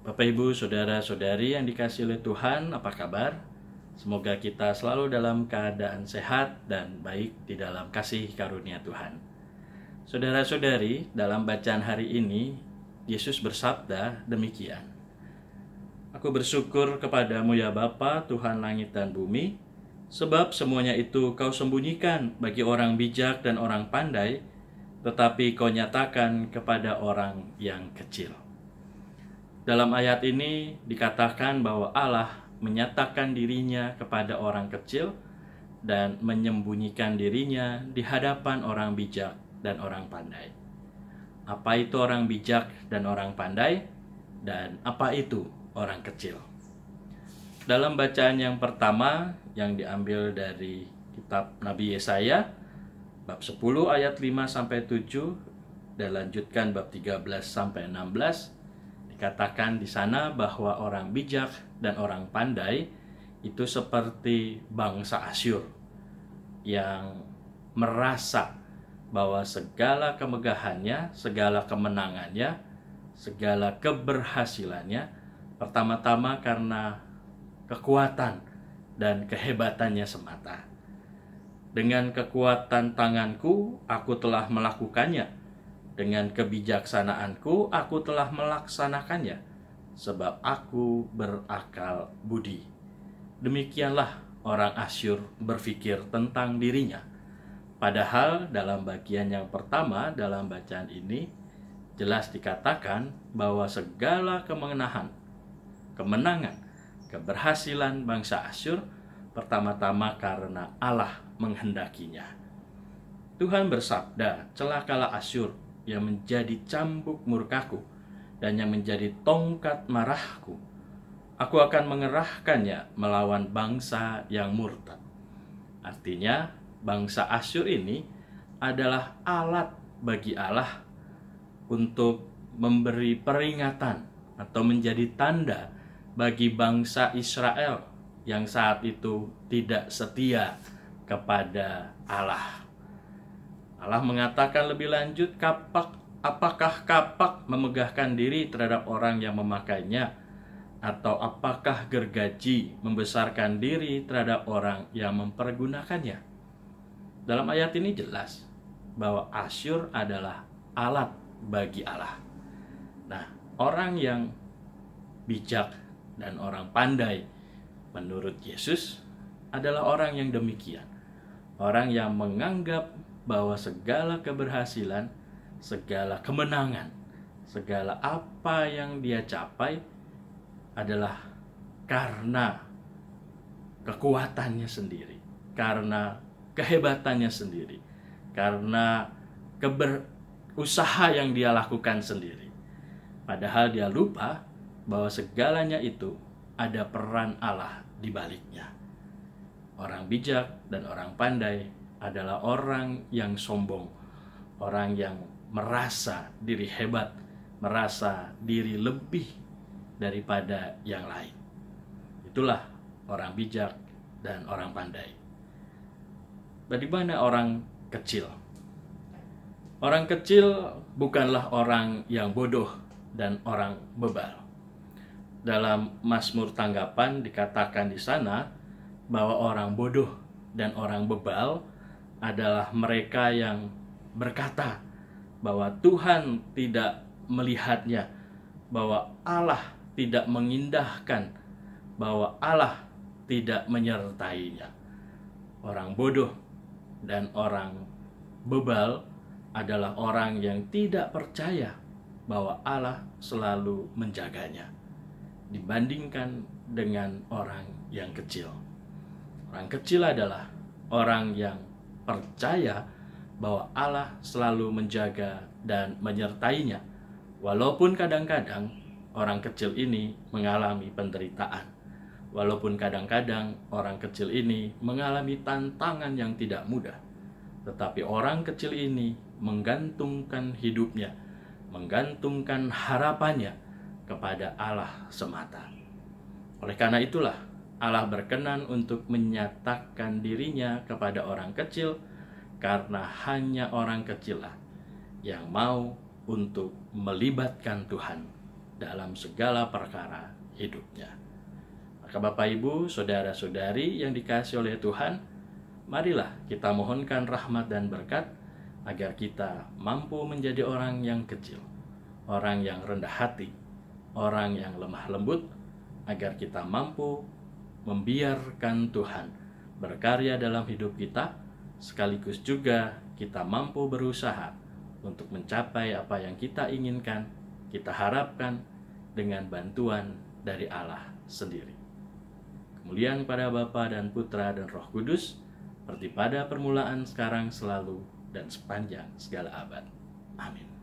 Bapak, Ibu, Saudara-saudari yang dikasihi oleh Tuhan, apa kabar? Semoga kita selalu dalam keadaan sehat dan baik di dalam kasih karunia Tuhan. Saudara-saudari, dalam bacaan hari ini, Yesus bersabda demikian. Aku bersyukur kepadamu ya Bapa, Tuhan langit dan bumi, sebab semuanya itu kau sembunyikan bagi orang bijak dan orang pandai, tetapi kau nyatakan kepada orang yang kecil. Dalam ayat ini dikatakan bahwa Allah menyatakan dirinya kepada orang kecil dan menyembunyikan dirinya di hadapan orang bijak dan orang pandai. Apa itu orang bijak dan orang pandai? Dan apa itu orang kecil? Dalam bacaan yang pertama yang diambil dari kitab Nabi Yesaya bab 10 ayat 5-7 dan lanjutkan bab 13-16, dikatakan di sana bahwa orang bijak dan orang pandai itu seperti bangsa Asyur yang merasa bahwa segala kemegahannya, segala kemenangannya, segala keberhasilannya pertama-tama karena kekuatan dan kehebatannya semata. Dengan kekuatan tanganku aku telah melakukannya, dengan kebijaksanaanku aku telah melaksanakannya, sebab aku berakal budi. Demikianlah orang Asyur berpikir tentang dirinya. Padahal dalam bagian yang pertama dalam bacaan ini jelas dikatakan bahwa segala kemenangan, keberhasilan bangsa Asyur pertama-tama karena Allah menghendakinya. Tuhan bersabda, celakalah Asyur yang menjadi cambuk murkaku dan yang menjadi tongkat marahku. Aku akan mengerahkannya melawan bangsa yang murtad. Artinya bangsa Asyur ini adalah alat bagi Allah untuk memberi peringatan atau menjadi tanda bagi bangsa Israel yang saat itu tidak setia kepada Allah. Allah mengatakan lebih lanjut, apakah kapak memegahkan diri terhadap orang yang memakainya? Atau apakah gergaji membesarkan diri terhadap orang yang mempergunakannya? Dalam ayat ini jelas bahwa Asyur adalah alat bagi Allah. Nah, orang yang bijak dan orang pandai menurut Yesus adalah orang yang demikian. Orang yang menganggap bahwa segala keberhasilan, segala kemenangan, segala apa yang dia capai adalah karena kekuatannya sendiri, karena kehebatannya sendiri, karena usaha yang dia lakukan sendiri. Padahal dia lupa bahwa segalanya itu ada peran Allah di baliknya. Orang bijak dan orang pandai adalah orang yang sombong, orang yang merasa diri hebat, merasa diri lebih daripada yang lain. Itulah orang bijak dan orang pandai. Bagaimana orang kecil? Orang kecil bukanlah orang yang bodoh dan orang bebal. Dalam Mazmur tanggapan dikatakan di sana bahwa orang bodoh dan orang bebal adalah mereka yang berkata bahwa Tuhan tidak melihatnya, bahwa Allah tidak mengindahkan, bahwa Allah tidak menyertainya. Orang bodoh dan orang bebal adalah orang yang tidak percaya bahwa Allah selalu menjaganya dibandingkan dengan orang yang kecil. Orang kecil adalah orang yang percaya bahwa Allah selalu menjaga dan menyertainya, walaupun kadang-kadang orang kecil ini mengalami penderitaan, walaupun kadang-kadang orang kecil ini mengalami tantangan yang tidak mudah, tetapi orang kecil ini menggantungkan hidupnya, menggantungkan harapannya kepada Allah semata. Oleh karena itulah Allah berkenan untuk menyatakan dirinya kepada orang kecil, karena hanya orang kecil lah yang mau untuk melibatkan Tuhan dalam segala perkara hidupnya. Maka Bapak Ibu, saudara-saudari yang dikasihi oleh Tuhan, marilah kita mohonkan rahmat dan berkat agar kita mampu menjadi orang yang kecil, orang yang rendah hati, orang yang lemah lembut, agar kita mampu membiarkan Tuhan berkarya dalam hidup kita, sekaligus juga kita mampu berusaha untuk mencapai apa yang kita inginkan, kita harapkan dengan bantuan dari Allah sendiri. Kemuliaan kepada Bapa dan Putra dan Roh Kudus, seperti pada permulaan, sekarang, selalu, dan sepanjang segala abad. Amin.